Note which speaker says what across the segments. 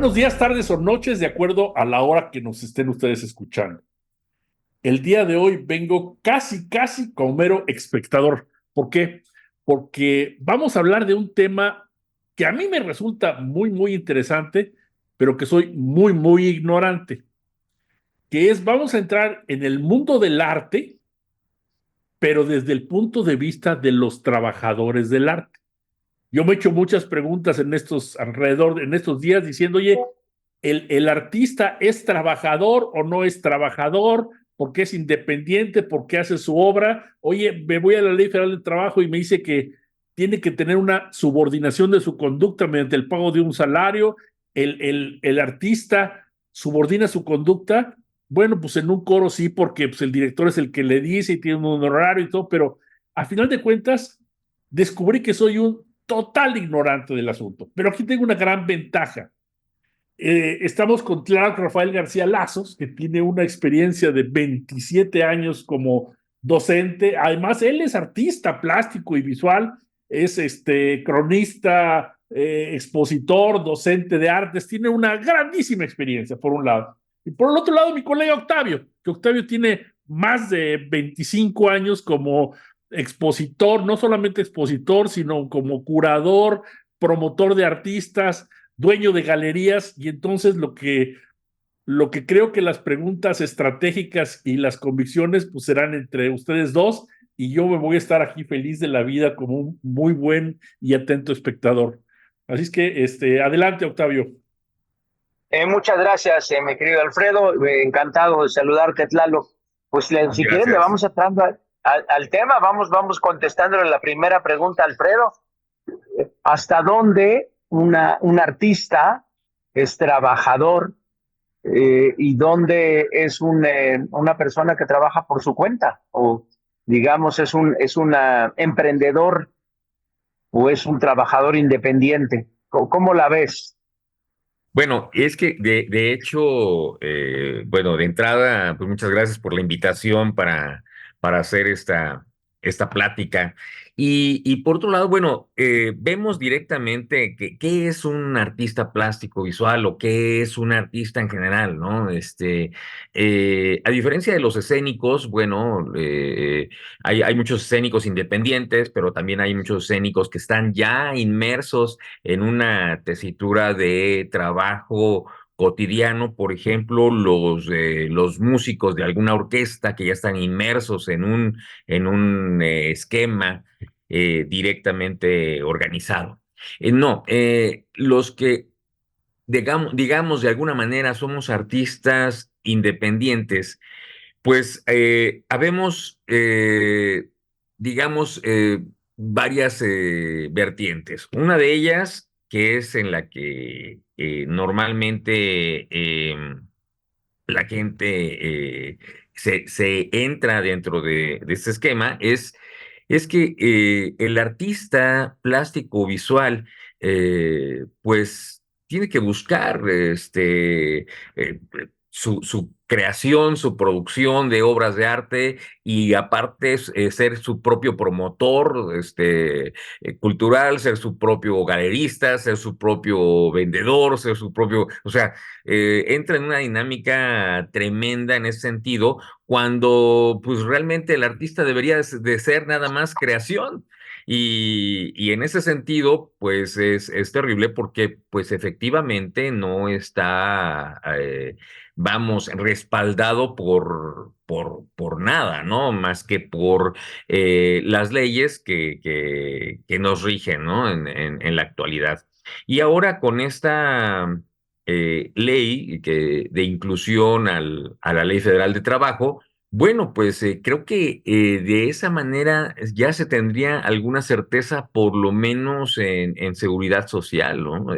Speaker 1: Buenos días, tardes o noches, de acuerdo a la hora que nos estén ustedes escuchando. El día de hoy vengo casi como mero espectador. ¿Por qué? Porque vamos a hablar de un tema que a mí me resulta muy interesante, pero que soy muy ignorante, que es, vamos a entrar en el mundo del arte, pero desde el punto de vista de los trabajadores del arte. Yo me he hecho muchas preguntas en estos días diciendo, oye, ¿el artista es trabajador o no es trabajador? ¿Por qué es independiente? ¿Por qué hace su obra? Oye, me voy a la Ley Federal del Trabajo y me dice que tiene que tener una subordinación de su conducta mediante el pago de un salario. El artista subordina su conducta. Bueno, pues en un coro sí, porque pues, el director es el que le dice y tiene un honorario y todo, pero a final de cuentas descubrí que soy un total ignorante del asunto. Pero aquí tengo una gran ventaja. Estamos con Clark Rafael García Lazos, que tiene una experiencia de 27 años como docente. Además, él es artista plástico y visual, es cronista, expositor, docente de artes, tiene una grandísima experiencia, por un lado. Y por el otro lado, mi colega Octavio, que Octavio tiene más de 25 años como expositor, no solamente expositor, sino como curador, promotor de artistas, dueño de galerías, y entonces lo que creo que las preguntas estratégicas y las convicciones pues serán entre ustedes dos, y yo me voy a estar aquí feliz de la vida como un muy buen y atento espectador. Así es que adelante, Octavio.
Speaker 2: Muchas gracias, mi querido Alfredo. Encantado de saludarte, Tlalo. Pues si quieres, le
Speaker 3: Gracias.
Speaker 2: vamos entrando al tema. Vamos contestándole la primera pregunta, Alfredo. ¿Hasta dónde un artista es trabajador y dónde es una persona que trabaja por su cuenta? O, digamos, es un emprendedor o es un trabajador independiente. ¿Cómo la ves?
Speaker 3: Bueno, es que de hecho, bueno, de entrada, pues muchas gracias por la invitación para hacer esta plática. Y por otro lado, bueno, vemos directamente qué es un artista plástico visual o qué es un artista en general, ¿no? A diferencia de los escénicos, bueno, hay muchos escénicos independientes, pero también hay muchos escénicos que están ya inmersos en una tesitura de trabajo cotidiano. Por ejemplo, los músicos de alguna orquesta que ya están inmersos en un esquema directamente organizado. No, los que, digamos, de alguna manera somos artistas independientes, pues habemos, digamos, varias vertientes. Una de ellas, que es en la que normalmente la gente se entra dentro de este esquema, es que el artista plástico visual, pues tiene que buscar su creación, su producción de obras de arte y aparte ser su propio promotor cultural, ser su propio galerista, ser su propio vendedor, ser su propio, o sea, entra en una dinámica tremenda en ese sentido, cuando pues realmente el artista debería de ser nada más creación. Y en ese sentido, pues es terrible porque pues efectivamente no está, vamos, respaldado por nada, ¿no? Más que por las leyes que nos rigen, ¿no? En la actualidad. Y ahora con esta ley de inclusión a la Ley Federal de Trabajo, bueno, pues creo que de esa manera ya se tendría alguna certeza, por lo menos en seguridad social, ¿no?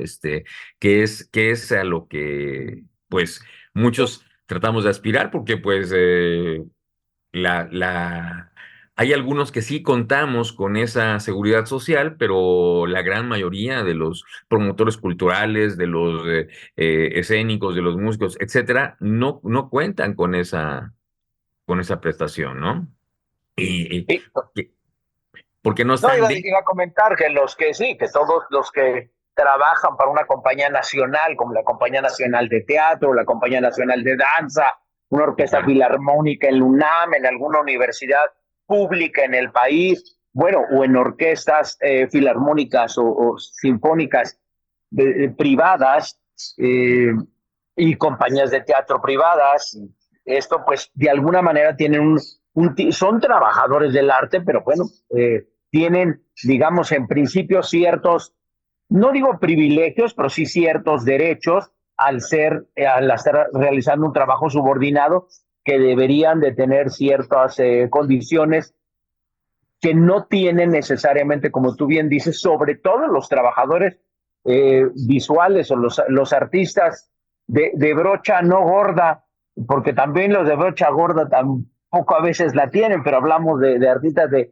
Speaker 3: Que es a lo que, pues, muchos tratamos de aspirar, porque, pues, la, la, hay algunos que sí contamos con esa seguridad social, pero la gran mayoría de los promotores culturales, de los escénicos, de los músicos, etcétera, no cuentan con esa prestación, ¿no? Y,
Speaker 2: Sí.
Speaker 3: porque no
Speaker 2: No,
Speaker 3: están
Speaker 2: iba,
Speaker 3: de...
Speaker 2: iba a comentar que los que sí, que todos los que trabajan para una compañía nacional, como la Compañía Nacional de Teatro, la Compañía Nacional de Danza, una orquesta filarmónica en la UNAM, en alguna universidad pública en el país, bueno, o en orquestas filarmónicas o sinfónicas privadas y compañías de teatro privadas. Esto, pues, de alguna manera tienen son trabajadores del arte, pero bueno, tienen, digamos, en principio ciertos, no digo privilegios, pero sí ciertos derechos al estar realizando un trabajo subordinado que deberían de tener ciertas condiciones que no tienen necesariamente, como tú bien dices, sobre todo los trabajadores visuales o los artistas de brocha no gorda, porque también los de brocha gorda tampoco a veces la tienen, pero hablamos de artistas de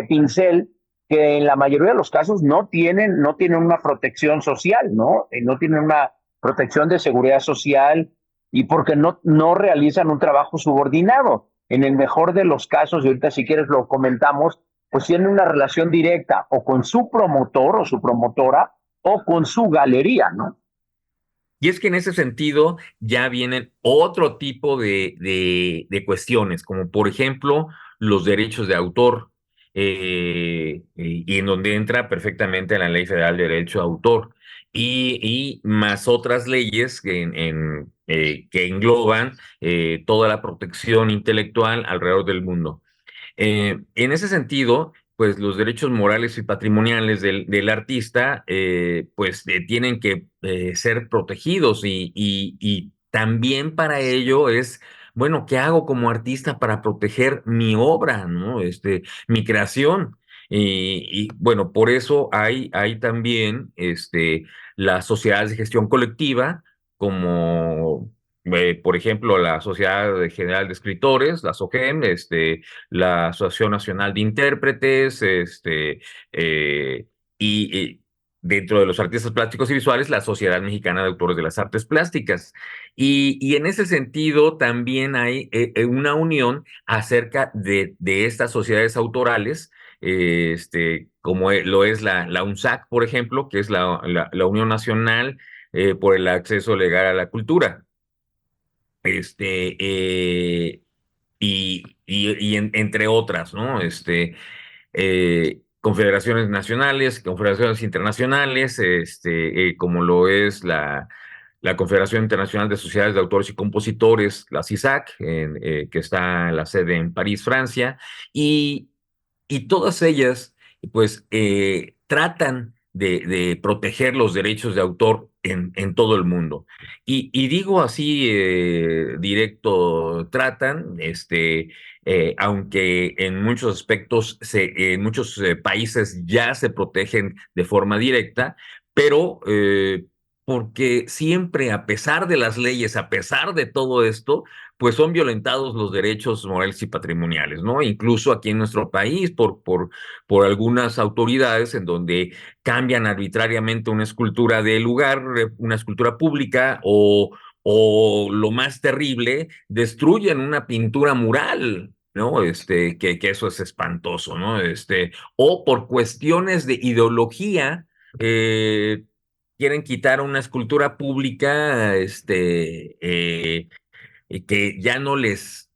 Speaker 2: pincel que en la mayoría de los casos no tienen una protección social, ¿no? No tienen una protección de seguridad social y porque no realizan un trabajo subordinado. En el mejor de los casos, y ahorita si quieres lo comentamos, pues tienen una relación directa o con su promotor o su promotora o con su galería, ¿no?
Speaker 3: Y es que en ese sentido ya vienen otro tipo de cuestiones, como por ejemplo los derechos de autor, y en donde entra perfectamente la Ley Federal de Derecho de Autor, y más otras leyes que engloban toda la protección intelectual alrededor del mundo. En ese sentido, pues los derechos morales y patrimoniales del artista, pues tienen que ser protegidos y también para ello es, bueno, ¿qué hago como artista para proteger mi obra, ¿no? Mi creación. Bueno, por eso hay también las sociedades de gestión colectiva, como por ejemplo, la Sociedad General de Escritores, la SOGEM, la Asociación Nacional de Intérpretes, y dentro de los artistas plásticos y visuales, la Sociedad Mexicana de Autores de las Artes Plásticas. Y en ese sentido también hay una unión acerca de estas sociedades autorales, como lo es la UNSAC, por ejemplo, que es la Unión Nacional por el Acceso Legal a la Cultura. Este, entre otras, ¿no? Confederaciones nacionales, confederaciones internacionales, como lo es la Confederación Internacional de Sociedades de Autores y Compositores, la CISAC, que está en la sede en París, Francia, y, y todas ellas, pues, tratan de proteger los derechos de autor en todo el mundo. Y digo así, directo, tratan, aunque en muchos aspectos, en muchos países ya se protegen de forma directa, pero porque siempre, a pesar de las leyes, a pesar de todo esto, pues son violentados los derechos morales y patrimoniales, ¿no? Incluso aquí en nuestro país, por algunas autoridades en donde cambian arbitrariamente una escultura de lugar, una escultura pública, o lo más terrible, destruyen una pintura mural, ¿no? Que eso es espantoso, ¿no? O por cuestiones de ideología, quieren quitar una escultura pública, que ya no les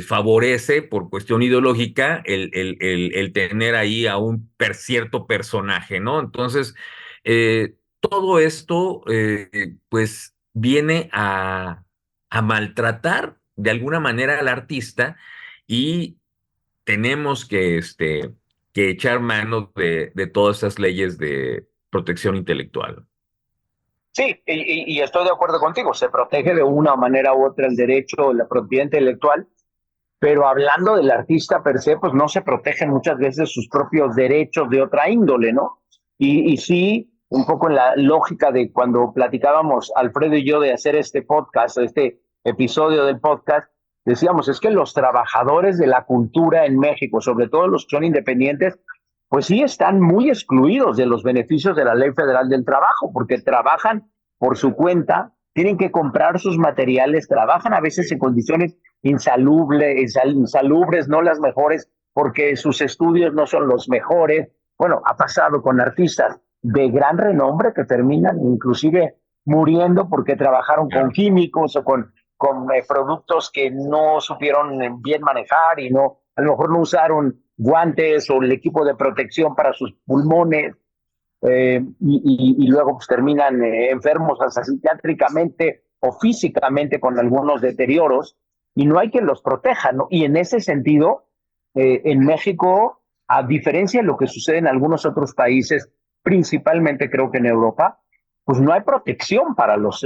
Speaker 3: favorece por cuestión ideológica el tener ahí a un cierto personaje, ¿no? Entonces, todo esto, pues, viene a maltratar de alguna manera al artista y tenemos que echar mano de todas esas leyes de protección intelectual.
Speaker 2: Sí, y estoy de acuerdo contigo, se protege de una manera u otra el derecho, la propiedad intelectual, pero hablando del artista per se, pues no se protegen muchas veces sus propios derechos de otra índole, ¿no? Y sí, un poco en la lógica de cuando platicábamos Alfredo y yo de hacer este podcast, este episodio del podcast, decíamos, es que los trabajadores de la cultura en México, sobre todo los que son independientes, pues sí están muy excluidos de los beneficios de la Ley Federal del Trabajo, porque trabajan por su cuenta, tienen que comprar sus materiales, trabajan a veces en condiciones insalubres, no las mejores, porque sus estudios no son los mejores. Bueno, ha pasado con artistas de gran renombre que terminan inclusive muriendo porque trabajaron con
Speaker 3: Claro.
Speaker 2: químicos o con productos que no supieron bien manejar y no, a lo mejor no usaron guantes o el equipo de protección para sus pulmones, y luego pues terminan enfermos hasta psiquiátricamente o físicamente con algunos deterioros y no hay quien los proteja, ¿no? Y en ese sentido, en México, a diferencia de lo que sucede en algunos otros países, principalmente creo que en Europa, pues no hay protección para los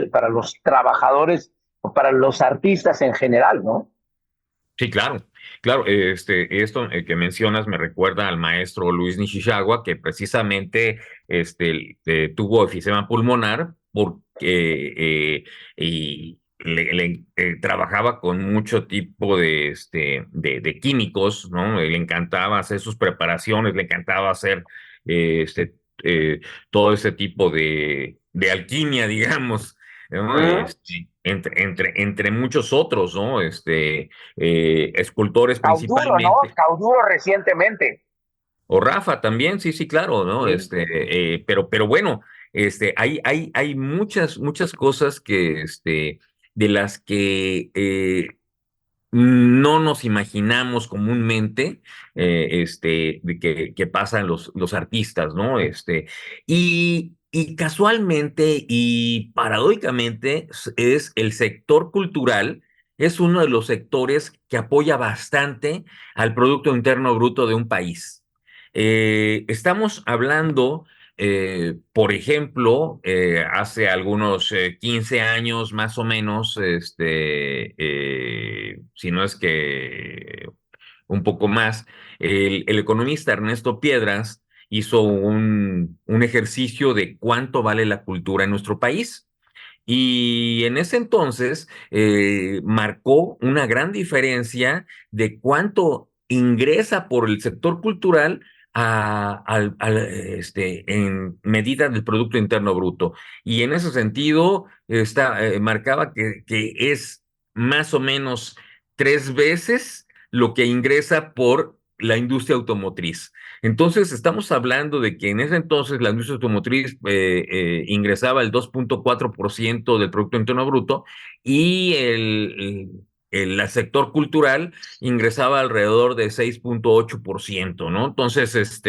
Speaker 2: trabajadores o para los artistas en general, ¿no?
Speaker 3: Sí, claro, claro. Esto que mencionas me recuerda al maestro Luis Nishizawa, que precisamente tuvo efisema pulmonar porque y trabajaba con mucho tipo de químicos, ¿no? Le encantaba hacer sus preparaciones, le encantaba hacer eh, este, todo ese tipo de alquimia, digamos, ¿no?
Speaker 2: Mm.
Speaker 3: Entre muchos otros, ¿no? Escultores
Speaker 2: Cauduro, ¿no?
Speaker 3: principalmente,
Speaker 2: Cauduro recientemente.
Speaker 3: o Rafa también, sí, sí, claro, ¿no?
Speaker 2: Sí.
Speaker 3: Pero bueno, hay muchas cosas de las que no nos imaginamos comúnmente, que pasan los artistas, ¿no? Y casualmente y paradójicamente es el sector cultural, es uno de los sectores que apoya bastante al Producto Interno Bruto de un país. Estamos hablando, por ejemplo, hace algunos 15 años más o menos, si no es que un poco más, el economista Ernesto Piedras hizo un ejercicio de cuánto vale la cultura en nuestro país. Y en ese entonces marcó una gran diferencia de cuánto ingresa por el sector cultural en medida del Producto Interno Bruto. Y en ese sentido, marcaba que es más o menos 3 veces lo que ingresa por la industria automotriz. Entonces, estamos hablando de que en ese entonces la industria automotriz ingresaba el 2,4% del Producto Interno Bruto y el sector cultural ingresaba alrededor de 6,8%, ¿no? Entonces,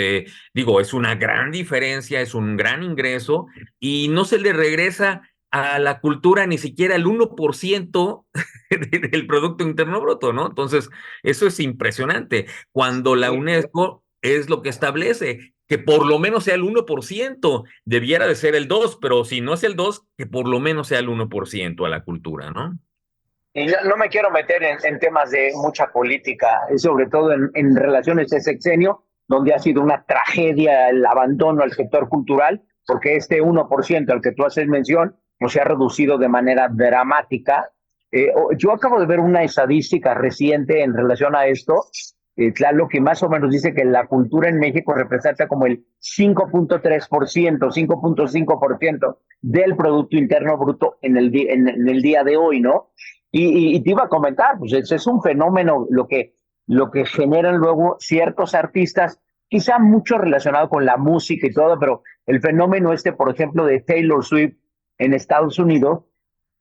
Speaker 3: digo, es una gran diferencia, es un gran ingreso y no se le regresa a la cultura ni siquiera el 1% del Producto Interno Bruto, ¿no? Entonces, eso es impresionante cuando la
Speaker 2: Sí.
Speaker 3: UNESCO es lo que establece, que por lo menos sea el 1%, debiera de ser el 2%, pero si no es el 2%, que por lo menos sea el 1% a la cultura, ¿no?
Speaker 2: Y no me quiero meter en temas de mucha política, sobre todo en relaciones de sexenio, donde ha sido una tragedia el abandono al sector cultural, porque este 1% al que tú haces mención, pues se ha reducido de manera dramática. Yo acabo de ver una estadística reciente en relación a esto, claro, que más o menos dice que la cultura en México representa como el 5,3%, 5,5% del Producto Interno Bruto en el día de hoy, ¿no? Y te iba a comentar, pues es un fenómeno lo que generan luego ciertos artistas, quizá mucho relacionado con la música y todo, pero el fenómeno por ejemplo, de Taylor Swift en Estados Unidos,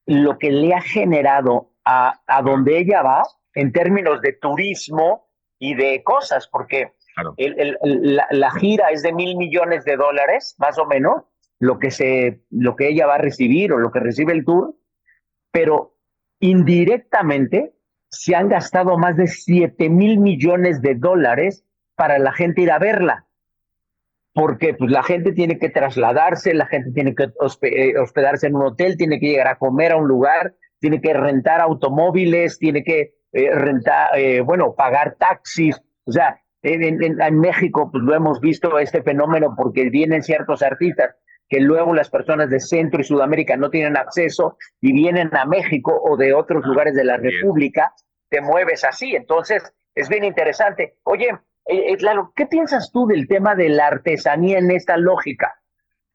Speaker 2: lo que le ha generado a
Speaker 3: Claro,
Speaker 2: donde ella va en términos de turismo y de cosas, porque
Speaker 3: claro.
Speaker 2: la gira es de $1,000 millones, más o menos, lo que ella va a recibir o lo que recibe el tour, pero indirectamente se han gastado más de $7,000 millones para la gente ir a verla, porque pues, la gente tiene que trasladarse, la gente tiene que hospedarse en un hotel, tiene que llegar a comer a un lugar, tiene que rentar automóviles, tiene que bueno, pagar taxis. O sea, en México pues lo hemos visto este fenómeno porque vienen ciertos artistas que luego las personas de Centro y Sudamérica no tienen acceso y vienen a México o de otros lugares de la
Speaker 3: Así es.
Speaker 2: República, te mueves así. Entonces, es bien interesante. Oye, claro, ¿qué piensas tú del tema de la artesanía en esta lógica?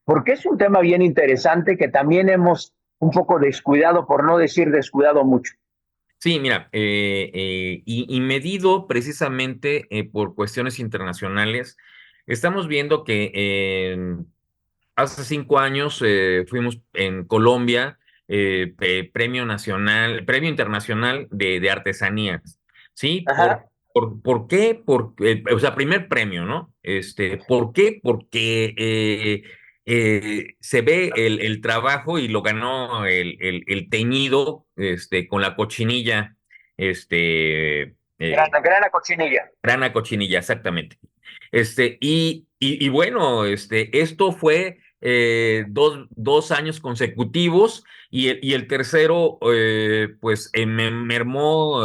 Speaker 2: Porque es un tema bien interesante que también hemos un poco descuidado, por no decir descuidado mucho.
Speaker 3: Sí, mira, y medido precisamente por cuestiones internacionales, estamos viendo que hace 5 años fuimos en Colombia, premio nacional, premio internacional de artesanías. ¿Sí?
Speaker 2: Ajá.
Speaker 3: ¿Por qué? O sea, primer premio, ¿no? ¿Por qué? Porque se ve el trabajo y lo ganó el teñido con la cochinilla,
Speaker 2: Grana cochinilla.
Speaker 3: grana cochinilla, exactamente. Y bueno, esto fue dos años consecutivos y el tercero, pues me mermó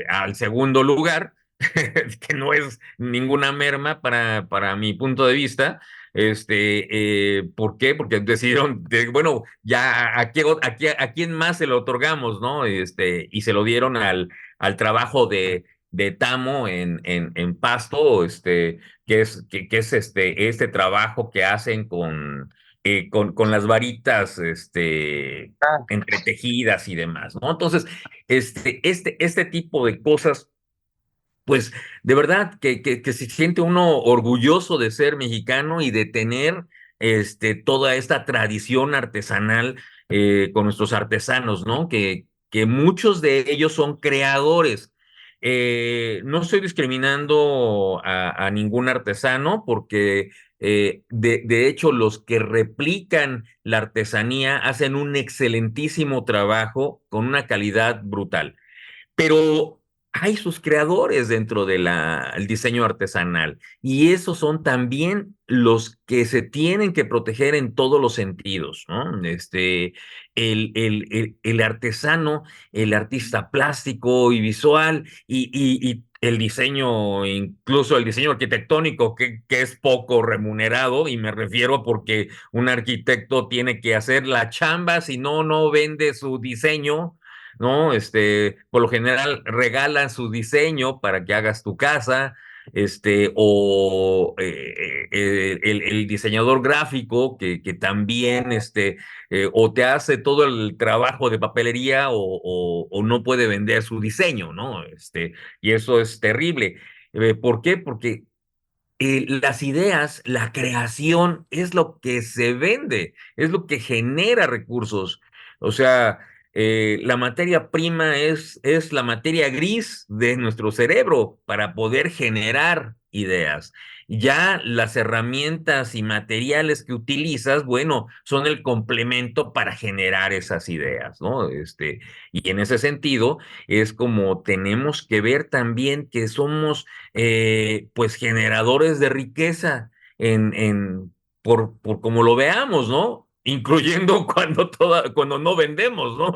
Speaker 3: al segundo lugar, que no es ninguna merma para mi punto de vista. ¿Por qué? Porque decidieron, bueno, ya a quién más se lo otorgamos, ¿no? Y se lo dieron al trabajo de Tamo en Pasto, que es este trabajo que hacen con las varitas,
Speaker 2: Ah,
Speaker 3: entretejidas y demás, ¿no? Entonces, este tipo de cosas, pues de verdad que se siente uno orgulloso de ser mexicano y de tener toda esta tradición artesanal con nuestros artesanos, ¿no? Que muchos de ellos son creadores. No estoy discriminando a ningún artesano porque de hecho los que replican la artesanía hacen un excelentísimo trabajo con una calidad brutal, pero hay sus creadores dentro del diseño artesanal y esos son también los que se tienen que proteger en todos los sentidos, ¿no? El artesano, el artista plástico y visual y el diseño, incluso el diseño arquitectónico, que es poco remunerado, y me refiero porque un arquitecto tiene que hacer la chamba, si no, no vende su diseño, ¿no? Por lo general regalan su diseño para que hagas tu casa, o el diseñador gráfico que también, o te hace todo el trabajo de papelería o no puede vender su diseño, ¿no? Y eso es terrible. ¿Por qué? Porque las ideas, la creación es lo que se vende, es lo que genera recursos. O sea, la materia prima es la materia gris de nuestro cerebro para poder generar ideas. Ya las herramientas y materiales que utilizas, bueno, son el complemento para generar esas ideas, ¿no? Y en ese sentido, es como tenemos que ver también que somos pues generadores de riqueza por como lo veamos, ¿no? Incluyendo cuando no vendemos, ¿no?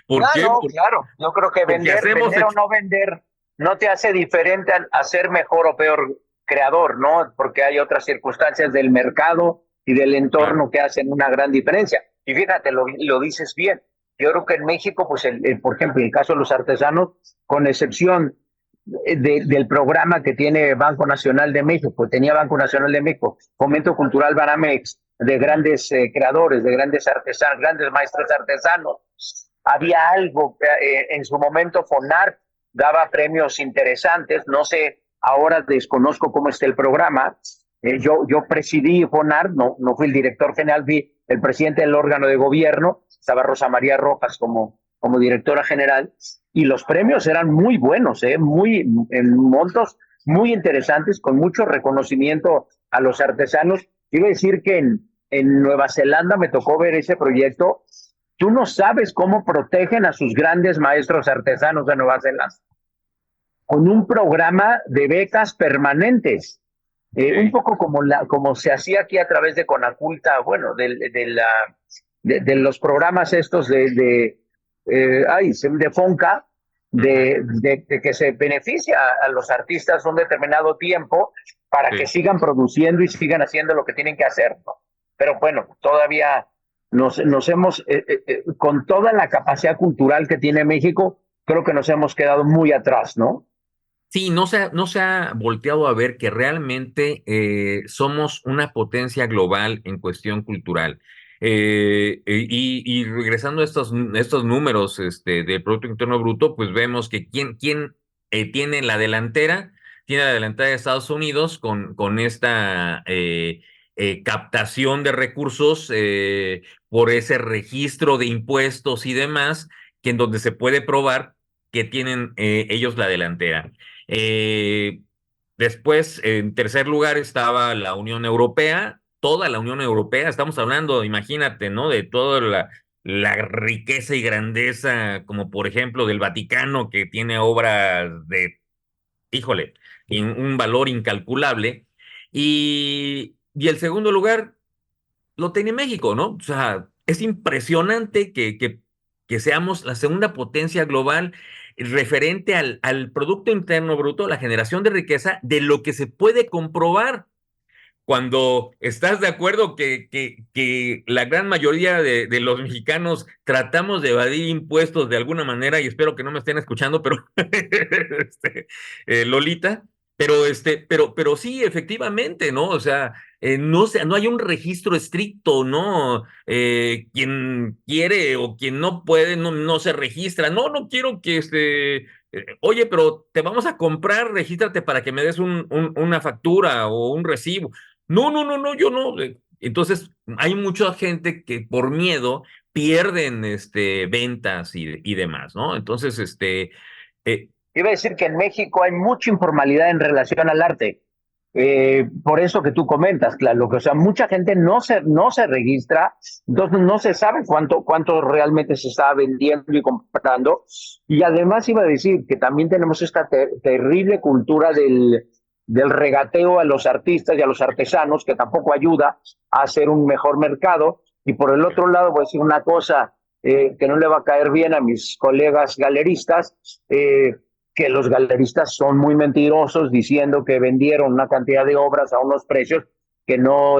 Speaker 3: ¿Por
Speaker 2: ah,
Speaker 3: qué?
Speaker 2: no, claro. Yo creo que
Speaker 3: Porque hacemos,
Speaker 2: vender o no vender no te hace diferente a ser mejor o peor creador, ¿no? Porque hay otras circunstancias del mercado y del
Speaker 3: claro,
Speaker 2: entorno que hacen una gran diferencia. Y fíjate, lo dices bien. Yo creo que en México, pues, por ejemplo, en el caso de los artesanos, con excepción del programa que tiene Banco Nacional de México, tenía Banco Nacional de México, Fomento Cultural Banamex, de grandes creadores, de grandes artesanos, grandes maestros artesanos. Había algo, en su momento FONAR daba premios interesantes, no sé, ahora desconozco cómo está el programa. Yo presidí FONAR, no fui el director general, fui el presidente del órgano de gobierno, estaba Rosa María Rojas como directora general, y los premios eran muy buenos, en montos muy interesantes, con mucho reconocimiento a los artesanos. Quiero decir que en Nueva Zelanda me tocó ver ese proyecto. Tú no sabes cómo protegen a sus grandes maestros artesanos de Nueva Zelanda, con un programa de becas permanentes, un
Speaker 3: ok,
Speaker 2: poco como se hacía aquí a través de Conaculta, bueno, de los programas estos de FONCA,
Speaker 3: ujú,
Speaker 2: de que se beneficia a los artistas un determinado tiempo para que
Speaker 3: sí.
Speaker 2: sigan produciendo y sigan haciendo lo que tienen que hacer, ¿no? Pero bueno, todavía nos hemos, con toda la capacidad cultural que tiene México, creo que nos hemos quedado muy atrás, ¿no?
Speaker 3: Sí, no se ha volteado a ver que realmente somos una potencia global en cuestión cultural. Y regresando a estos números de Producto Interno Bruto, pues vemos que quién tiene la delantera de Estados Unidos con esta captación de recursos por ese registro de impuestos y demás, que en donde se puede probar que tienen ellos la delantera. Después, en tercer lugar, estaba la Unión Europea, toda la Unión Europea, estamos hablando, imagínate, ¿no? De toda la riqueza y grandeza, como por ejemplo del Vaticano, que tiene obras de, híjole, un valor incalculable. Y el segundo lugar lo tiene México, ¿no? O sea, es impresionante que seamos la segunda potencia global referente al Producto Interno Bruto, la generación de riqueza, de lo que se puede comprobar. Cuando estás de acuerdo que la gran mayoría de los mexicanos tratamos de evadir impuestos de alguna manera, y espero que no me estén escuchando, pero Lolita, pero sí, efectivamente, ¿no? O sea, no hay un registro estricto, ¿no? Quien quiere o quien no puede, no se registra. No quiero que oye, pero te vamos a comprar, regístrate para que me des una factura o un recibo. No, yo no. Entonces, hay mucha gente que por miedo pierden ventas y demás, ¿no? Entonces, eh,
Speaker 2: Iba a decir que en México hay mucha informalidad en relación al arte. Por eso que tú comentas, claro, que, o sea, mucha gente no se registra, entonces no se sabe cuánto realmente se está vendiendo y comprando. Y además iba a decir que también tenemos esta terrible cultura del regateo a los artistas y a los artesanos, que tampoco ayuda a hacer un mejor mercado. Y por el otro lado, voy a decir una cosa que no le va a caer bien a mis colegas galeristas. Que los galeristas son muy mentirosos diciendo que vendieron una cantidad de obras a unos precios que no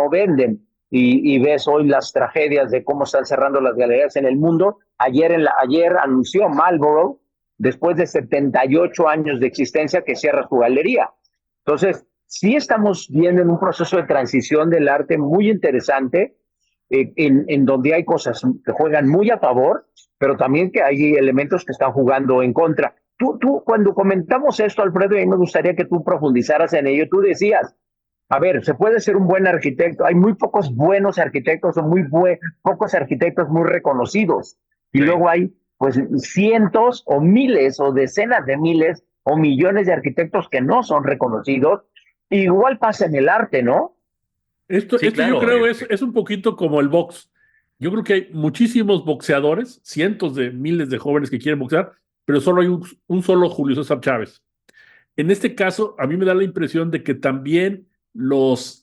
Speaker 2: venden. Y ves hoy las tragedias de cómo están cerrando las galerías en el mundo. Ayer anunció Marlboro, después de 78 años de existencia, que cierra su galería. Entonces, sí estamos viendo en un proceso de transición del arte muy interesante, en donde hay cosas que juegan muy a favor, pero también que hay elementos que están jugando en contra. Cuando comentamos esto, Alfredo, y a mí me gustaría que tú profundizaras en ello, tú decías, a ver, se puede ser un buen arquitecto, hay muy pocos buenos arquitectos o pocos arquitectos muy reconocidos, y
Speaker 3: sí.
Speaker 2: luego hay pues cientos o miles o decenas de miles o millones de arquitectos que no son reconocidos. Igual pasa en el arte, ¿no?
Speaker 3: Sí,
Speaker 1: Esto yo
Speaker 3: claro.
Speaker 1: creo es un poquito como el box. Yo creo que hay muchísimos boxeadores, cientos de miles de jóvenes que quieren boxear, pero solo hay un solo Julio César Chávez. En este caso, a mí me da la impresión de que también los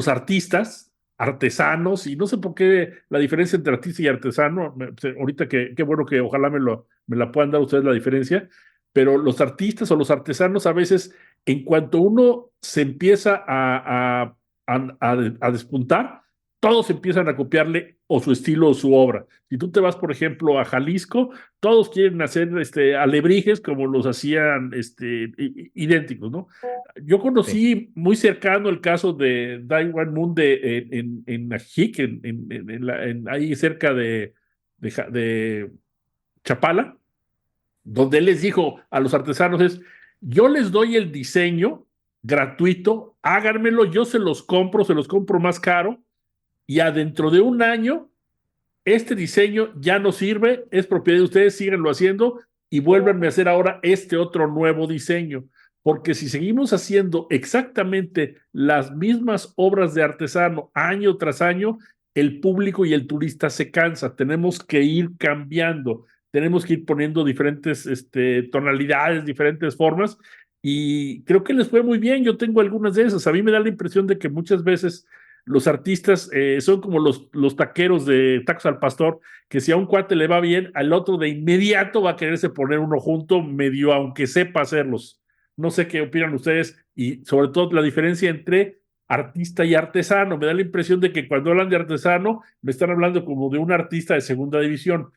Speaker 1: artistas, artesanos, y no sé por qué la diferencia entre artista y artesano, ahorita qué bueno que ojalá me la puedan dar ustedes la diferencia, pero los artistas o los artesanos a veces, en cuanto uno se empieza a despuntar, todos empiezan a copiarle o su estilo o su obra. Si tú te vas, por ejemplo, a Jalisco, todos quieren hacer alebrijes como los hacían idénticos, ¿no? Yo
Speaker 3: Sí.
Speaker 1: conocí muy cercano el caso de Dai Wan Moon en Ajic, ahí cerca de Chapala, donde él les dijo a los artesanos yo les doy el diseño gratuito, háganmelo, yo se los compro más caro, y adentro de un año este diseño ya no sirve, es propiedad de ustedes, síganlo haciendo y vuélvanme a hacer ahora este otro nuevo diseño. Porque si seguimos haciendo exactamente las mismas obras de artesano año tras año, el público y el turista se cansa. Tenemos que ir cambiando, tenemos que ir poniendo diferentes tonalidades, diferentes formas. Y creo que les fue muy bien. Yo tengo algunas de esas. A mí me da la impresión de que muchas veces los artistas son como los taqueros de tacos al pastor, que si a un cuate le va bien, al otro de inmediato va a quererse poner uno junto, medio aunque sepa hacerlos. No sé qué opinan ustedes y sobre todo la diferencia entre artista y artesano. Me da la impresión de que cuando hablan de artesano, me están hablando como de un artista de segunda división.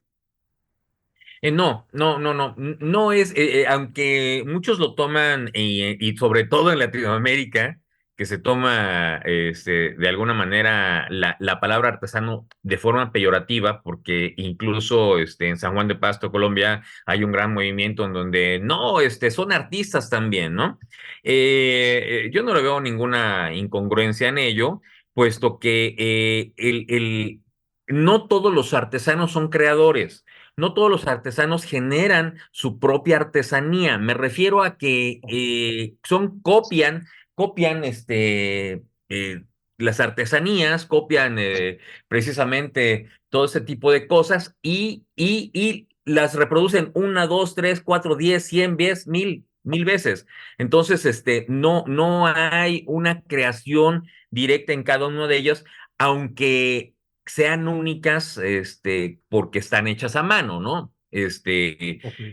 Speaker 3: No es, aunque muchos lo toman y sobre todo en Latinoamérica, que se toma de alguna manera la palabra artesano de forma peyorativa, porque incluso en San Juan de Pasto, Colombia, hay un gran movimiento en donde no, son artistas también, ¿no? Yo no le veo ninguna incongruencia en ello, puesto que no todos los artesanos son creadores. No todos los artesanos generan su propia artesanía. Me refiero a que copian las artesanías, copian precisamente todo ese tipo de cosas y las reproducen una, dos, tres, cuatro, 10, 100 veces, mil veces. Entonces, no hay una creación directa en cada uno de ellos, aunque sean únicas, porque están hechas a mano, ¿no?
Speaker 1: Ok.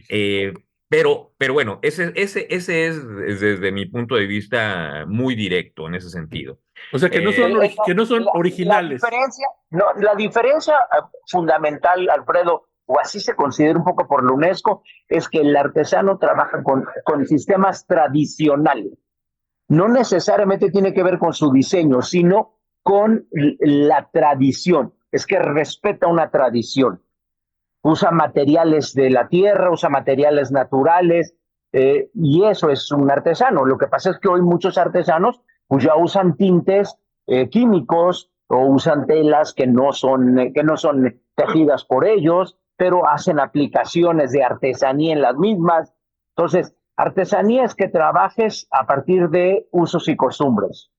Speaker 3: Eh, pero bueno, ese es desde mi punto de vista muy directo en ese sentido.
Speaker 1: O sea, que no
Speaker 3: Eh,
Speaker 1: son, que no son
Speaker 2: La
Speaker 1: originales.
Speaker 2: diferencia, no, la diferencia fundamental, Alfredo, o así se considera un poco por la UNESCO, es que el artesano trabaja con sistemas tradicionales. No necesariamente tiene que ver con su diseño, sino con la tradición. Es que respeta una tradición. Usa materiales de la tierra, usa materiales naturales, y eso es un artesano. Lo que pasa es que hoy muchos artesanos pues ya usan tintes químicos o usan telas que no son tejidas por ellos, pero hacen aplicaciones de artesanía en las mismas. Entonces, artesanía es que trabajes a partir de usos y costumbres,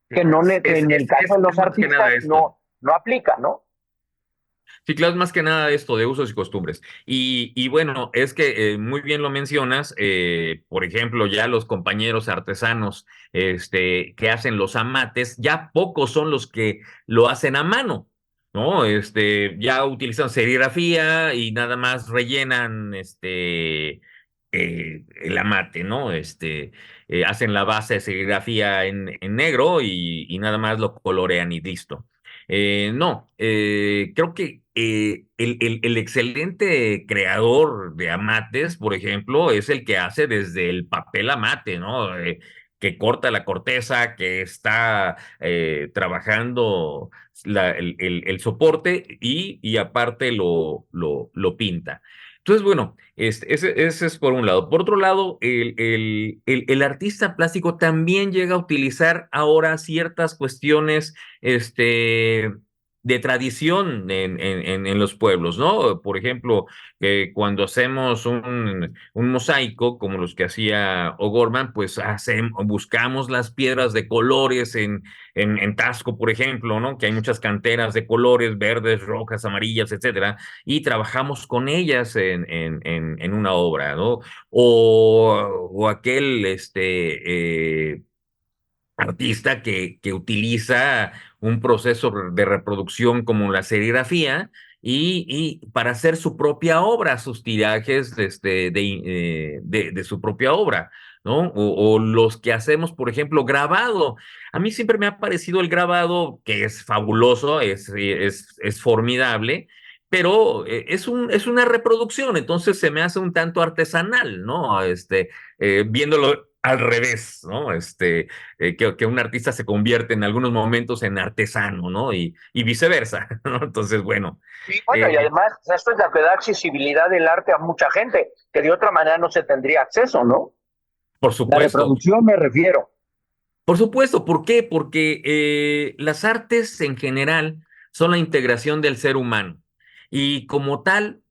Speaker 2: que en el caso de los
Speaker 3: es más que nada
Speaker 2: artistas
Speaker 3: esto.
Speaker 2: no aplica, ¿no?
Speaker 3: Sí, claro, es más que nada esto de usos y costumbres. Y bueno, es que muy bien lo mencionas, por ejemplo, ya los compañeros artesanos que hacen los amates, ya pocos son los que lo hacen a mano, ¿no? Ya utilizan serigrafía y nada más rellenan el amate, ¿no? Hacen la base de serigrafía en negro y nada más lo colorean y listo. No, creo que el excelente creador de amates, por ejemplo, es el que hace desde el papel amate, ¿no? Que corta la corteza, que está trabajando el soporte y aparte lo pinta. Entonces, bueno, ese es por un lado. Por otro lado, el artista plástico también llega a utilizar ahora ciertas cuestiones de tradición en los pueblos, ¿no? Por ejemplo, cuando hacemos un mosaico, como los que hacía O'Gorman, pues buscamos las piedras de colores en Tasco, por ejemplo, ¿no? Que hay muchas canteras de colores, verdes, rojas, amarillas, etcétera, y trabajamos con ellas en una obra, ¿no? O aquel, artista que utiliza un proceso de reproducción como la serigrafía y para hacer su propia obra, sus tirajes de su propia obra, ¿no? O los que hacemos, por ejemplo, grabado. A mí siempre me ha parecido el grabado, que es fabuloso, es formidable, pero es una reproducción, entonces se me hace un tanto artesanal, ¿no? Viéndolo al revés, ¿no? Que un artista se convierte en algunos momentos en artesano, ¿no? Y viceversa, ¿no? Entonces, bueno,
Speaker 2: Y bueno, y
Speaker 3: eh,
Speaker 2: además esto es lo que da accesibilidad del arte a mucha gente, que de otra manera no se tendría acceso, ¿no?
Speaker 3: por
Speaker 2: La
Speaker 3: supuesto,
Speaker 2: reproducción me refiero.
Speaker 3: por supuesto, ¿por qué? Porque las artes en general son la integración del ser humano y como tal,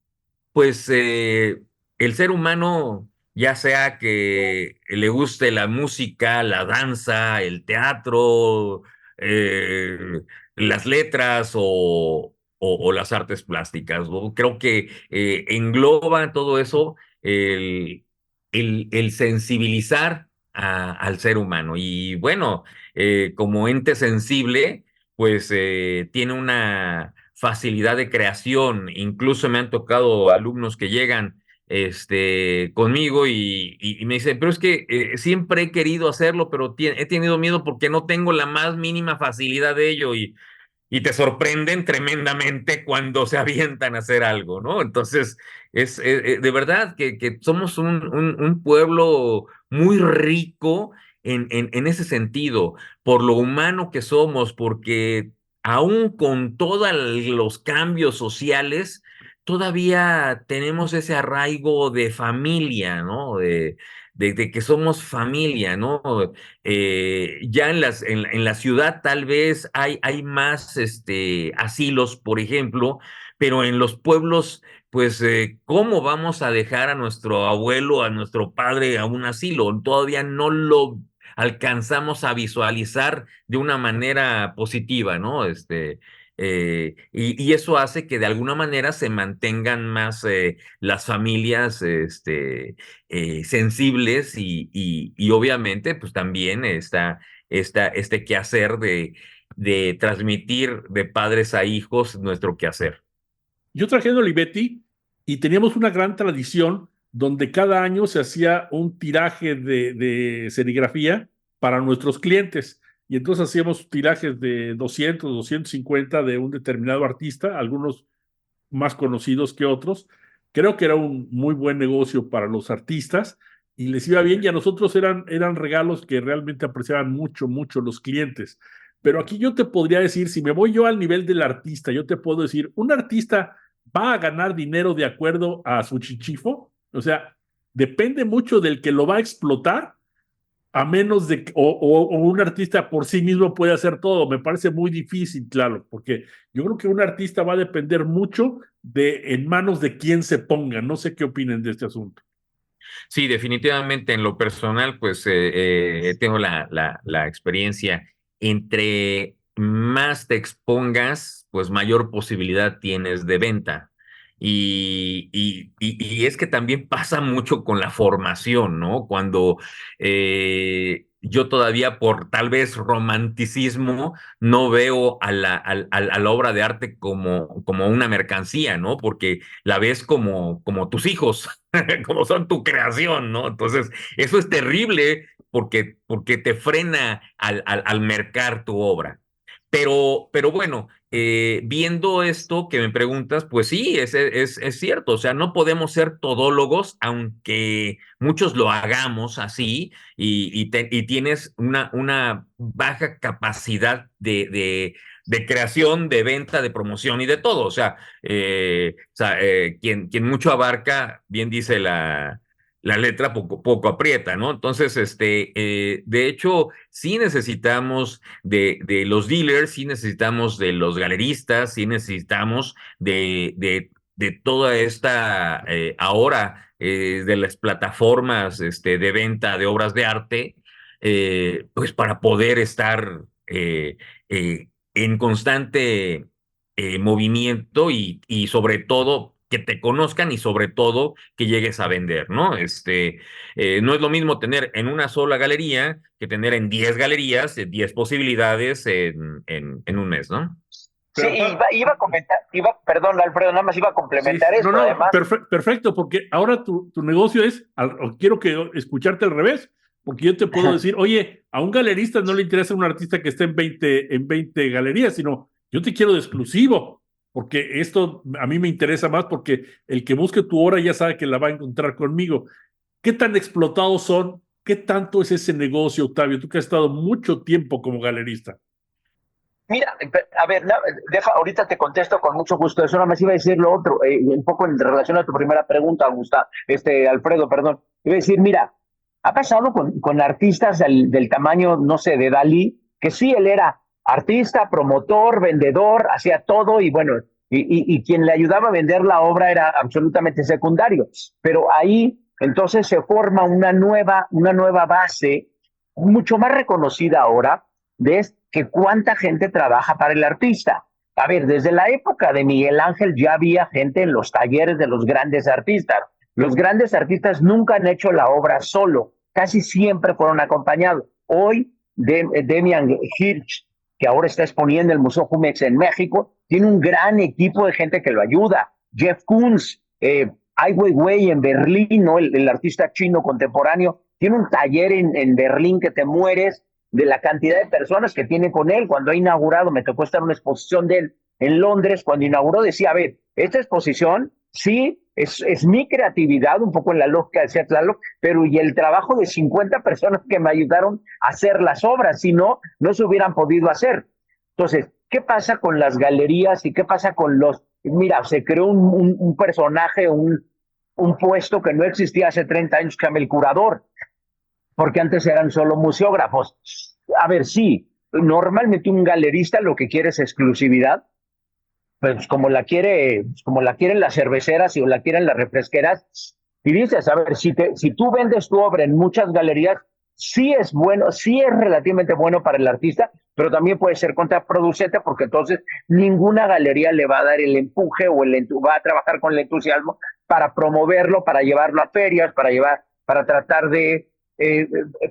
Speaker 3: pues el ser humano, ya sea que le guste la música, la danza, el teatro, eh, las letras o las artes plásticas, ¿no? Creo que engloba todo eso el sensibilizar al ser humano. Y bueno, como ente sensible, pues tiene una facilidad de creación. Incluso me han tocado alumnos que llegan conmigo y me dicen, pero es que siempre he querido hacerlo, pero he tenido miedo porque no tengo la más mínima facilidad de ello y te sorprenden tremendamente cuando se avientan a hacer algo, ¿no? Entonces, de verdad que somos un pueblo muy rico en ese sentido, por lo humano que somos, porque aún con todos los cambios sociales, todavía tenemos ese arraigo de familia, ¿no? De que somos familia, ¿no? Ya en la ciudad tal vez hay más asilos, por ejemplo, pero en los pueblos, pues, ¿cómo vamos a dejar a nuestro abuelo, a nuestro padre a un asilo? Todavía no lo alcanzamos a visualizar de una manera positiva, ¿no? Y eso hace que de alguna manera se mantengan más las familias sensibles y obviamente pues también este quehacer de transmitir de padres a hijos nuestro quehacer.
Speaker 1: Yo trabajé en Olivetti y teníamos una gran tradición donde cada año se hacía un tiraje de serigrafía para nuestros clientes. Y entonces hacíamos tirajes de 200, 250 de un determinado artista, algunos más conocidos que otros. Creo que era un muy buen negocio para los artistas y les iba bien y a nosotros eran regalos que realmente apreciaban mucho, mucho los clientes. Pero aquí yo te podría decir, si me voy yo al nivel del artista, yo te puedo decir, un artista va a ganar dinero de acuerdo a su chichifo, o sea, depende mucho del que lo va a explotar, a menos de, o un artista por sí mismo puede hacer todo. Me parece muy difícil, claro, porque yo creo que un artista va a depender mucho de en manos de quién se ponga. No sé qué opinen de este asunto.
Speaker 3: Sí, definitivamente en lo personal, pues tengo la experiencia. Entre más te expongas, pues mayor posibilidad tienes de venta. Y es que también pasa mucho con la formación, ¿no? Cuando yo todavía por tal vez romanticismo no veo a la obra de arte como una mercancía, ¿no? Porque la ves como tus hijos. Como son tu creación, ¿no? Entonces, eso es terrible porque te frena al mercar tu obra. Pero bueno, viendo esto que me preguntas, pues sí, es cierto, o sea, no podemos ser todólogos, aunque muchos lo hagamos así, y tienes una baja capacidad de creación, de venta, de promoción y de todo. Quien mucho abarca, bien dice la letra, poco aprieta, ¿no? Entonces, de hecho, sí necesitamos de los dealers, sí necesitamos de los galeristas, sí necesitamos de toda esta, ahora, de las plataformas de venta de obras de arte, pues para poder estar en constante movimiento y sobre todo que te conozcan y sobre todo que llegues a vender, ¿no? No es lo mismo tener en una sola galería que tener en 10 galerías, 10 posibilidades en un mes, ¿no?
Speaker 2: Sí, iba a comentar, perdón, Alfredo, nada más iba a
Speaker 1: Sí,
Speaker 2: complementar
Speaker 1: no,
Speaker 2: esto,
Speaker 1: no,
Speaker 2: además.
Speaker 1: perfecto, porque ahora tu negocio es, quiero que escucharte al revés, porque yo te puedo decir, oye, a un galerista no le interesa un artista que esté en veinte galerías, sino yo te quiero de exclusivo, porque esto a mí me interesa más porque el que busque tu obra ya sabe que la va a encontrar conmigo. ¿Qué tan explotados son? ¿Qué tanto es ese negocio, Octavio? Tú que has estado mucho tiempo como galerista.
Speaker 2: Mira, a ver, ahorita te contesto con mucho gusto. Eso nada más iba a decir lo otro, un poco en relación a tu primera pregunta, Alfredo, perdón. Iba a decir, mira, ha pasado con artistas del tamaño, no sé, de Dalí, que sí, él era artista, promotor, vendedor, hacía todo y bueno, y quien le ayudaba a vender la obra era absolutamente secundario. Pero ahí entonces se forma una nueva base, mucho más reconocida ahora, ves que cuánta gente trabaja para el artista. A ver, desde la época de Miguel Ángel ya había gente en los talleres de los grandes artistas. Los grandes artistas nunca han hecho la obra solo, casi siempre fueron acompañados. Hoy, Demian Hirsch, que ahora está exponiendo el Museo Jumex en México, tiene un gran equipo de gente que lo ayuda. Jeff Koons, Ai Weiwei en Berlín, ¿no? El artista chino contemporáneo, tiene un taller en Berlín que te mueres de la cantidad de personas que tiene con él. Cuando ha inaugurado, me tocó estar en una exposición de él en Londres, cuando inauguró decía, a ver, esta exposición sí es mi creatividad, un poco en la lógica de ser Tlaloc, pero y el trabajo de 50 personas que me ayudaron a hacer las obras, si no, no se hubieran podido hacer. Entonces, ¿qué pasa con las galerías y qué pasa con los... Mira, se creó un personaje, un puesto que no existía hace 30 años, que se llama el curador, porque antes eran solo museógrafos. A ver, sí, normalmente un galerista lo que quiere es exclusividad, pues como la quieren las cerveceras y la quieren las refresqueras. Y dices, a ver, si tú vendes tu obra en muchas galerías, sí es bueno, sí es relativamente bueno para el artista, pero también puede ser contraproducente porque entonces ninguna galería le va a dar el empuje o va a trabajar con el entusiasmo para promoverlo, para llevarlo a ferias, para tratar de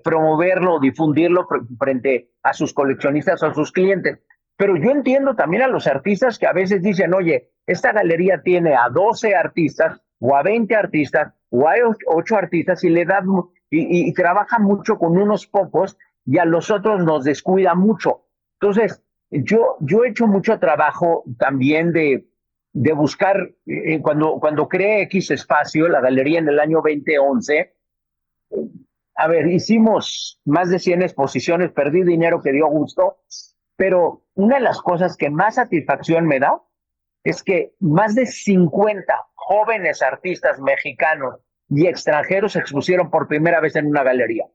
Speaker 2: promoverlo, difundirlo frente a sus coleccionistas o a sus clientes. Pero yo entiendo también a los artistas que a veces dicen, oye, esta galería tiene a 12 artistas o a 20 artistas o a 8 artistas y le da y trabaja mucho con unos pocos y a los otros nos descuida mucho. Entonces, yo he hecho mucho trabajo también de buscar, cuando creé X Espacio, la galería en el año 2011, a ver, hicimos más de 100 exposiciones, perdí dinero que dio gusto, pero una de las cosas que más satisfacción me da es que más de 50 jóvenes artistas mexicanos y extranjeros se expusieron por primera vez en una galería,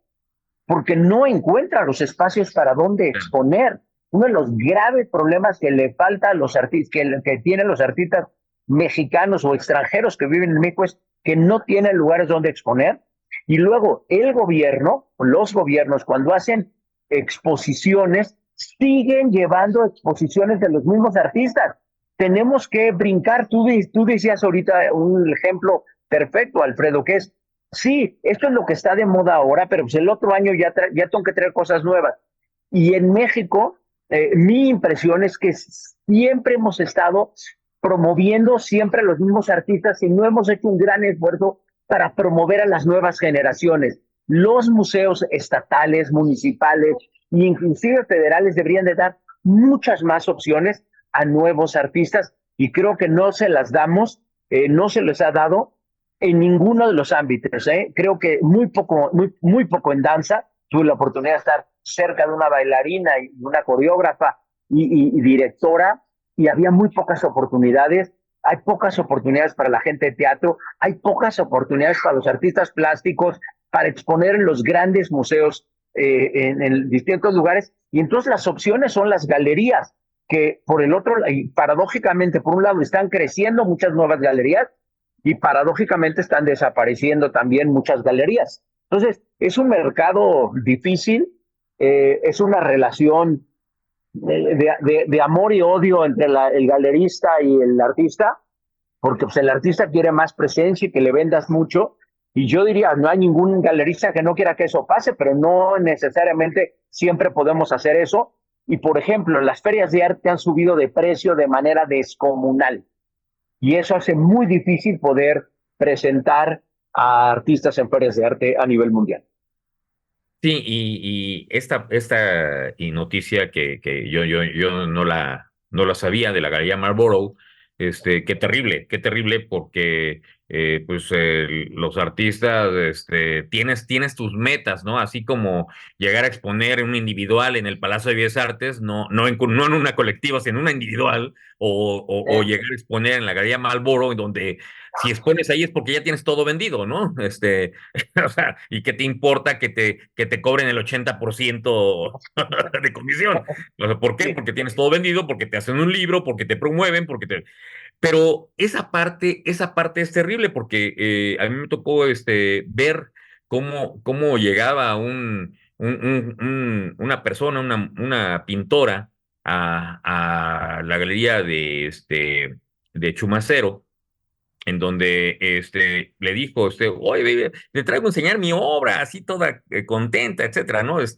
Speaker 2: porque no encuentran los espacios para dónde exponer. Uno de los graves problemas que le falta a los artistas, que tienen los artistas mexicanos o extranjeros que viven en México, es que no tienen lugares donde exponer. Y luego el gobierno, los gobiernos, cuando hacen exposiciones, siguen llevando exposiciones de los mismos artistas. Tenemos que brincar. Tú decías ahorita un ejemplo perfecto, Alfredo, que es, sí, esto es lo que está de moda ahora, pero pues el otro año ya tengo que traer cosas nuevas. Y en México, mi impresión es que siempre hemos estado promoviendo siempre a los mismos artistas y no hemos hecho un gran esfuerzo para promover a las nuevas generaciones. Los museos estatales, municipales e inclusive federales deberían de dar muchas más opciones a nuevos artistas y creo que no se las damos, no se les ha dado en ninguno de los ámbitos. Creo que muy poco en danza. Tuve la oportunidad de estar cerca de una bailarina y una coreógrafa y directora y había muy pocas oportunidades. Hay pocas oportunidades para la gente de teatro, hay pocas oportunidades para los artistas plásticos, para exponer en los grandes museos en distintos lugares. Y entonces las opciones son las galerías, que por el otro, y paradójicamente, por un lado están creciendo muchas nuevas galerías y paradójicamente están desapareciendo también muchas galerías. Entonces, es un mercado difícil, es una relación de amor y odio entre el galerista y el artista, porque pues, el artista quiere más presencia y que le vendas mucho. Y yo diría, no hay ningún galerista que no quiera que eso pase, pero no necesariamente siempre podemos hacer eso. Y por ejemplo, las ferias de arte han subido de precio de manera descomunal. Y eso hace muy difícil poder presentar a artistas en ferias de arte a nivel mundial.
Speaker 3: Sí, y esta noticia que yo no la sabía de la Galería Marlborough, qué terrible, porque pues los artistas, tienes tus metas, ¿no? Así como llegar a exponer en un individual en el Palacio de Bellas Artes, no en una colectiva, sino en una individual, o llegar a exponer en la Galería Marlborough, donde si expones ahí es porque ya tienes todo vendido, ¿no? O sea, ¿y qué te importa que te cobren el 80% de comisión? O sea, ¿por qué?
Speaker 2: Sí,
Speaker 3: Porque tienes todo vendido, porque te hacen un libro, porque te promueven, Pero esa parte es terrible porque a mí me tocó ver cómo llegaba una persona, una pintora a la galería de Chumacero, en donde le dijo, oye, baby, le traigo a enseñar mi obra, así toda contenta, etcétera, ¿no? Eso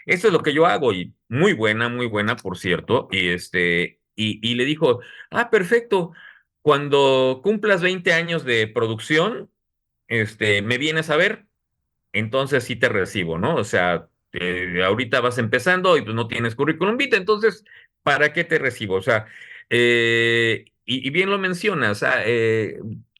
Speaker 3: es lo que yo hago, y muy buena, por cierto, y le dijo, ah, perfecto, cuando cumplas 20 años de producción, me vienes a ver, entonces sí te recibo, ¿no? O sea, ahorita vas empezando y pues no tienes currículum vitae, entonces, ¿para qué te recibo? O sea, y bien lo mencionas,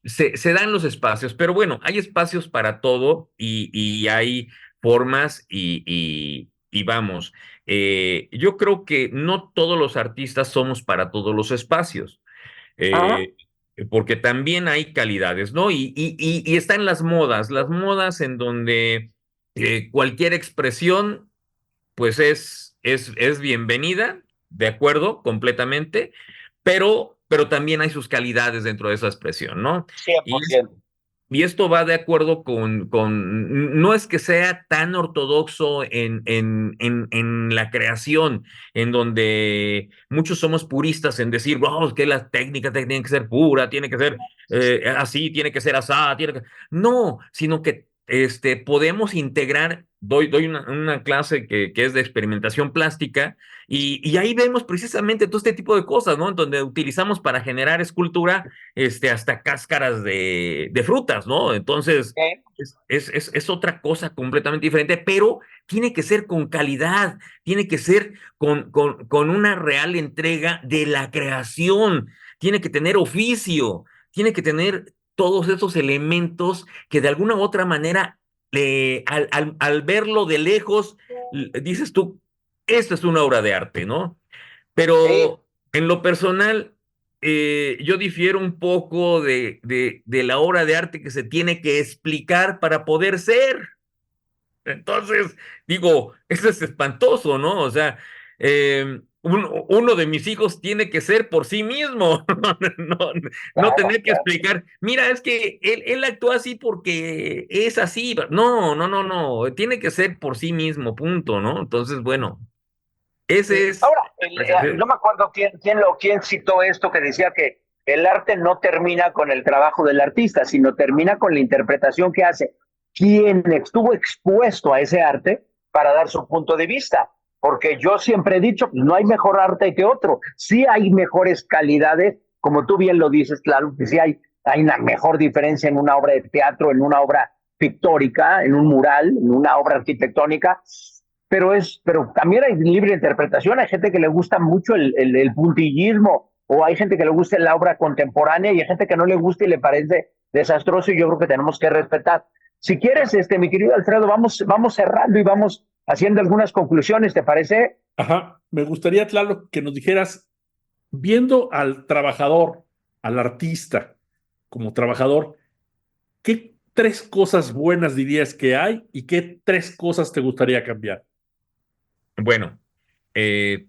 Speaker 3: se dan los espacios, pero bueno, hay espacios para todo y hay formas y vamos, yo creo que no todos los artistas somos para todos los espacios,
Speaker 2: Ajá.
Speaker 3: eh, porque también hay calidades, ¿no? Y están las modas en donde cualquier expresión pues es bienvenida, de acuerdo, completamente, pero también hay sus calidades dentro de esa expresión, ¿no?
Speaker 2: cien por
Speaker 3: Y,
Speaker 2: ciento
Speaker 3: y esto va de acuerdo no es que sea tan ortodoxo en la creación, en donde muchos somos puristas en decir, wow, que la técnica tiene que ser pura, tiene que ser así, tiene que ser asá, tiene que... No, sino que podemos integrar, doy una clase que es de experimentación plástica, y ahí vemos precisamente todo este tipo de cosas, ¿no? En donde utilizamos para generar escultura hasta cáscaras de frutas, ¿no? Entonces, es otra cosa completamente diferente, pero tiene que ser con calidad, tiene que ser con una real entrega de la creación, tiene que tener oficio, tiene que tener todos esos elementos que de alguna u otra manera, al verlo de lejos, dices tú, esto es una obra de arte, ¿no?
Speaker 2: Sí.
Speaker 3: Pero en lo personal, yo difiero un poco de la obra de arte que se tiene que explicar para poder ser. Entonces, digo, eso es espantoso, ¿no? O sea, uno de mis hijos tiene que ser por sí mismo, no, no
Speaker 2: Claro,
Speaker 3: tener que
Speaker 2: claro.
Speaker 3: explicar, mira, es que él actúa así porque es así. No, no, no, no, tiene que ser por sí mismo, punto, ¿no? Entonces, bueno, ese es
Speaker 2: Ahora,
Speaker 3: la apreciación.
Speaker 2: no me acuerdo quién citó esto que decía que el arte no termina con el trabajo del artista, sino termina con la interpretación que hace quien estuvo expuesto a ese arte para dar su punto de vista. Porque yo siempre he dicho, no hay mejor arte que otro. Sí hay mejores calidades, como tú bien lo dices, claro, que sí hay una mejor diferencia en una obra de teatro, en una obra pictórica, en un mural, en una obra arquitectónica, pero también hay libre interpretación. Hay gente que le gusta mucho el puntillismo, o hay gente que le gusta la obra contemporánea, y hay gente que no le gusta y le parece desastroso, y yo creo que tenemos que respetar. Si quieres, mi querido Alfredo, vamos cerrando y vamos haciendo algunas conclusiones, ¿te parece?
Speaker 1: Ajá, me gustaría, Tlaloc, que nos dijeras, viendo al trabajador, al artista como trabajador, ¿qué tres cosas buenas dirías que hay y qué tres cosas te gustaría cambiar?
Speaker 3: Bueno, eh,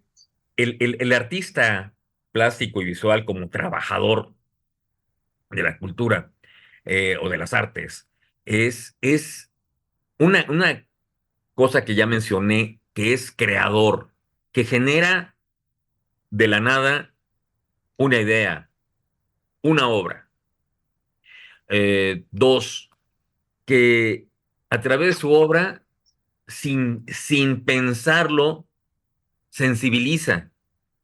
Speaker 3: el artista plástico y visual como trabajador de la cultura o de las artes es una cosa que ya mencioné, que es creador, que genera de la nada una idea, una obra. Dos, que a través de su obra, sin pensarlo, sensibiliza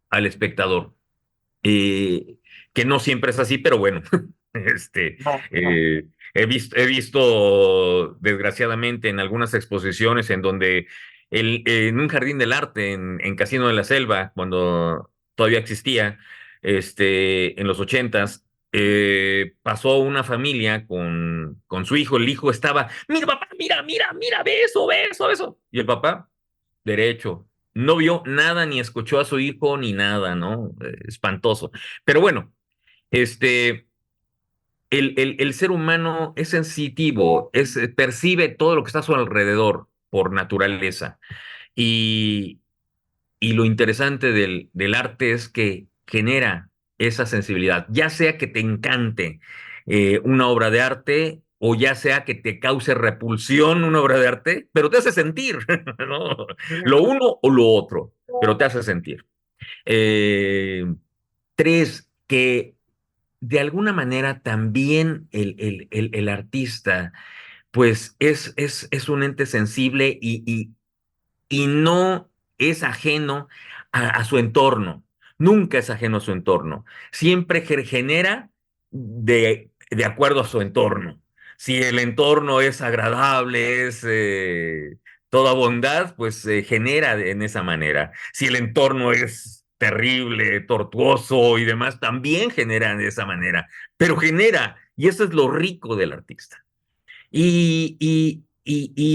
Speaker 3: al espectador. Que no siempre es así, pero bueno, este,
Speaker 2: No, no.
Speaker 3: he visto desgraciadamente en algunas exposiciones en donde en un jardín del arte en Casino de la Selva, cuando todavía existía, en los ochentas, pasó una familia con su hijo. El hijo estaba, mira papá, mira, mira, mira, ve eso, ve eso. Y el papá, derecho, no vio nada, ni escuchó a su hijo, ni nada, ¿no? Espantoso. Pero bueno, este, el ser humano es sensitivo, percibe todo lo que está a su alrededor por naturaleza. Y, y lo interesante del arte es que genera esa sensibilidad, ya sea que te encante una obra de arte o ya sea que te cause repulsión una obra de arte, pero te hace sentir, ¿no? Lo uno o lo otro, pero te hace sentir. Eh, tres, que de alguna manera también el artista, pues es un ente sensible y no es ajeno a su entorno. Nunca es ajeno a su entorno. Siempre genera de acuerdo a su entorno. Si el entorno es agradable, es toda bondad, pues genera en esa manera. Si el entorno es terrible, tortuoso y demás, también genera de esa manera. Pero genera. Y eso es lo rico del artista. Y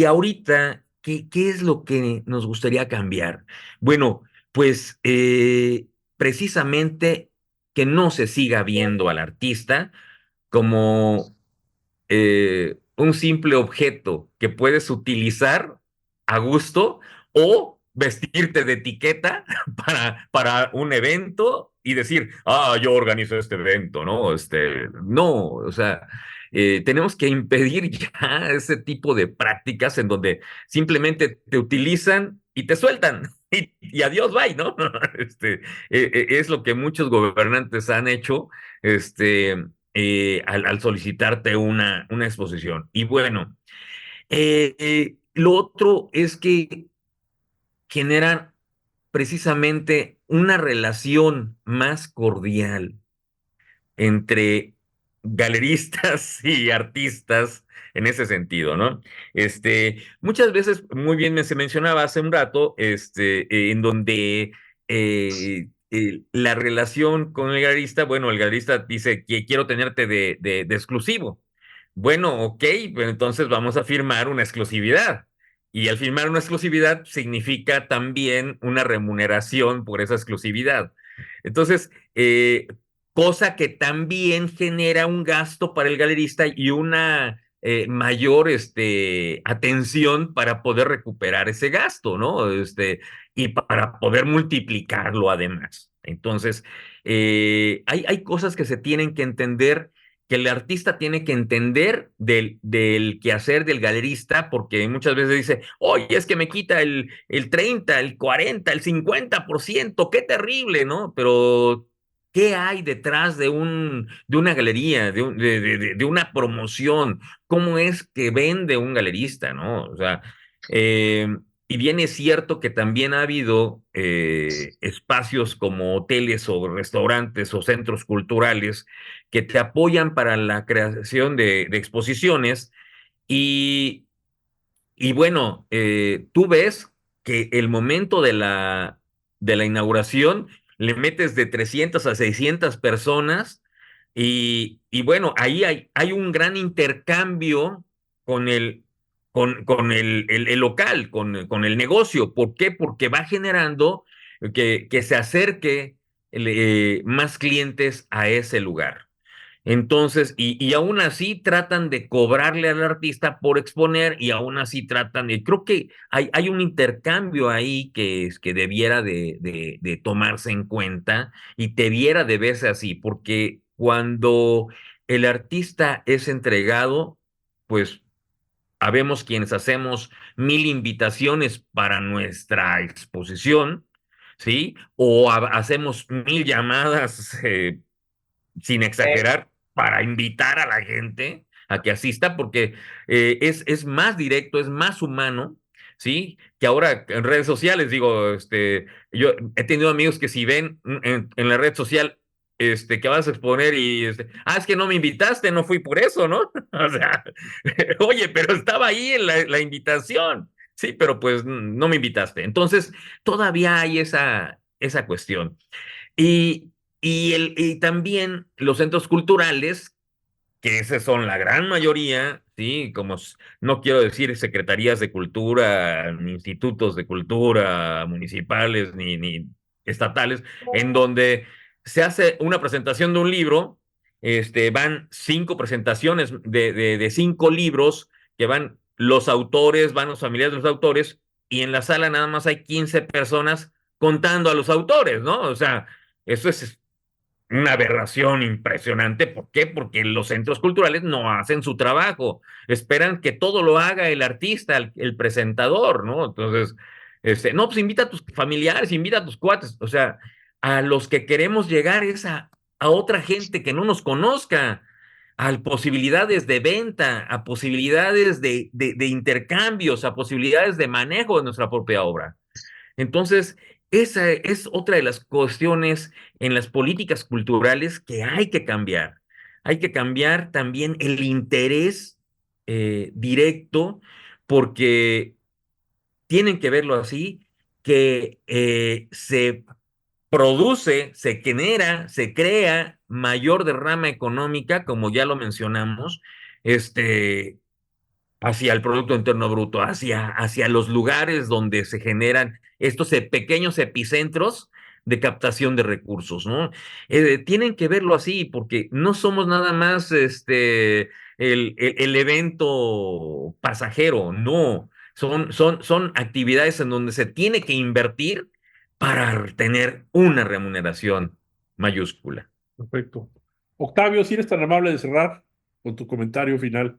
Speaker 3: ahorita, ¿qué es lo que nos gustaría cambiar? Bueno, pues precisamente que no se siga viendo al artista como un simple objeto que puedes utilizar a gusto o vestirte de etiqueta para un evento y decir, yo organizo este evento, ¿no? No, o sea, tenemos que impedir ya ese tipo de prácticas en donde simplemente te utilizan y te sueltan. Y adiós, bye, ¿no? Es lo que muchos gobernantes han hecho, al solicitarte una exposición. Y bueno, lo otro es que generan precisamente una relación más cordial entre galeristas y artistas en ese sentido, ¿no? Muchas veces, muy bien se mencionaba hace un rato, en donde la relación con el galerista, bueno, el galerista dice que quiero tenerte de exclusivo. Bueno, ok, pero entonces vamos a firmar una exclusividad. Y al firmar una exclusividad significa también una remuneración por esa exclusividad. Entonces, cosa que también genera un gasto para el galerista y una mayor atención para poder recuperar ese gasto, ¿no? Y para poder multiplicarlo además. Entonces, hay cosas que se tienen que entender, que el artista tiene que entender del quehacer del galerista, porque muchas veces dice, oye, es que me quita el 30, el 40, el 50%, qué terrible, ¿no? Pero ¿qué hay detrás de una galería, de una promoción? ¿Cómo es que vende un galerista, no? O sea, eh, y bien es cierto que también ha habido espacios como hoteles o restaurantes o centros culturales que te apoyan para la creación de exposiciones y, y bueno, tú ves que el momento de la inauguración le metes de 300 a 600 personas y bueno, ahí hay un gran intercambio con el local, con el negocio. ¿Por qué? Porque va generando que se acerque más clientes a ese lugar. Entonces, y aún así tratan de cobrarle al artista por exponer y aún así creo que hay un intercambio ahí que debiera de tomarse en cuenta y debiera de verse así, porque cuando el artista es entregado, pues habemos quienes hacemos 1000 invitaciones para nuestra exposición, ¿sí? O hacemos 1000 llamadas sin
Speaker 2: Eh,
Speaker 3: exagerar, para invitar a la gente a que asista, porque es más directo, es más humano, ¿sí? Que ahora en redes sociales, digo, yo he tenido amigos que si ven en la red social que vas a exponer y, es que no me invitaste, no fui por eso, ¿no? O sea, oye, pero estaba ahí en la invitación, sí, pero pues no me invitaste. Entonces, todavía hay esa cuestión. Y, y también los centros culturales, que esos son la gran mayoría, ¿sí? No quiero decir secretarías de cultura, ni institutos de cultura municipales, ni estatales, en donde se hace una presentación de un libro, van 5 presentaciones de 5 libros, que van los autores, van los familiares de los autores, y en la sala nada más hay 15 personas contando a los autores, ¿no? O sea, eso es una aberración impresionante. ¿Por qué? Porque los centros culturales no hacen su trabajo. Esperan que todo lo haga el artista, el presentador, ¿no? Entonces, no, pues invita a tus familiares, invita a tus cuates. O sea, a los que queremos llegar es a otra gente que no nos conozca, a posibilidades de venta, a posibilidades de intercambios, a posibilidades de manejo de nuestra propia obra. Entonces, esa es otra de las cuestiones en las políticas culturales que hay que cambiar. Hay que cambiar también el interés directo, porque tienen que verlo así, que se produce, se genera, se crea mayor derrama económica, como ya lo mencionamos, hacia el Producto Interno Bruto, hacia los lugares donde se generan estos pequeños epicentros de captación de recursos, ¿no? Tienen que verlo así, porque no somos nada más el evento pasajero, no. Son actividades en donde se tiene que invertir para tener una remuneración mayúscula.
Speaker 1: Perfecto. Octavio, si eres tan amable de cerrar con tu comentario final.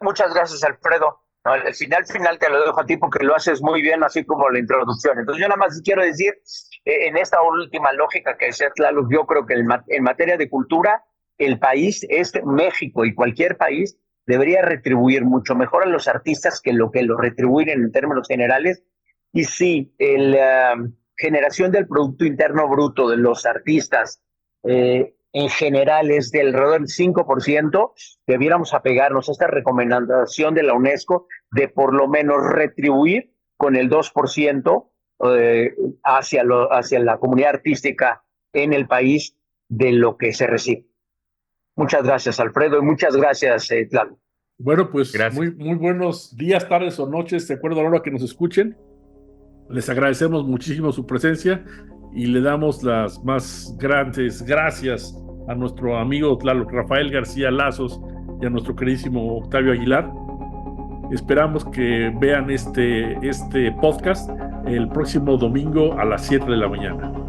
Speaker 2: Muchas gracias, Alfredo. No, el final te lo dejo a ti porque lo haces muy bien, así como la introducción. Entonces, yo nada más quiero decir, en esta última lógica que decía Tlaloc, yo creo que en materia de cultura, el país, México y cualquier país, debería retribuir mucho mejor a los artistas que lo retribuyen en términos generales. Y sí, la generación del Producto Interno Bruto de los artistas en general es de alrededor del 5%, debiéramos apegarnos a esta recomendación de la UNESCO de por lo menos retribuir con el 2% hacia la comunidad artística en el país de lo que se recibe. Muchas gracias, Alfredo, y muchas gracias, Tlaloc.
Speaker 1: Bueno, pues
Speaker 3: Gracias.
Speaker 1: muy buenos días, tardes o noches, de acuerdo a la hora que nos escuchen. Les agradecemos muchísimo su presencia y le damos las más grandes gracias a nuestro amigo Tlaloc Rafael García Lazos y a nuestro queridísimo Octavio Aguilar. Esperamos que vean este podcast el próximo domingo a las 7 de la mañana.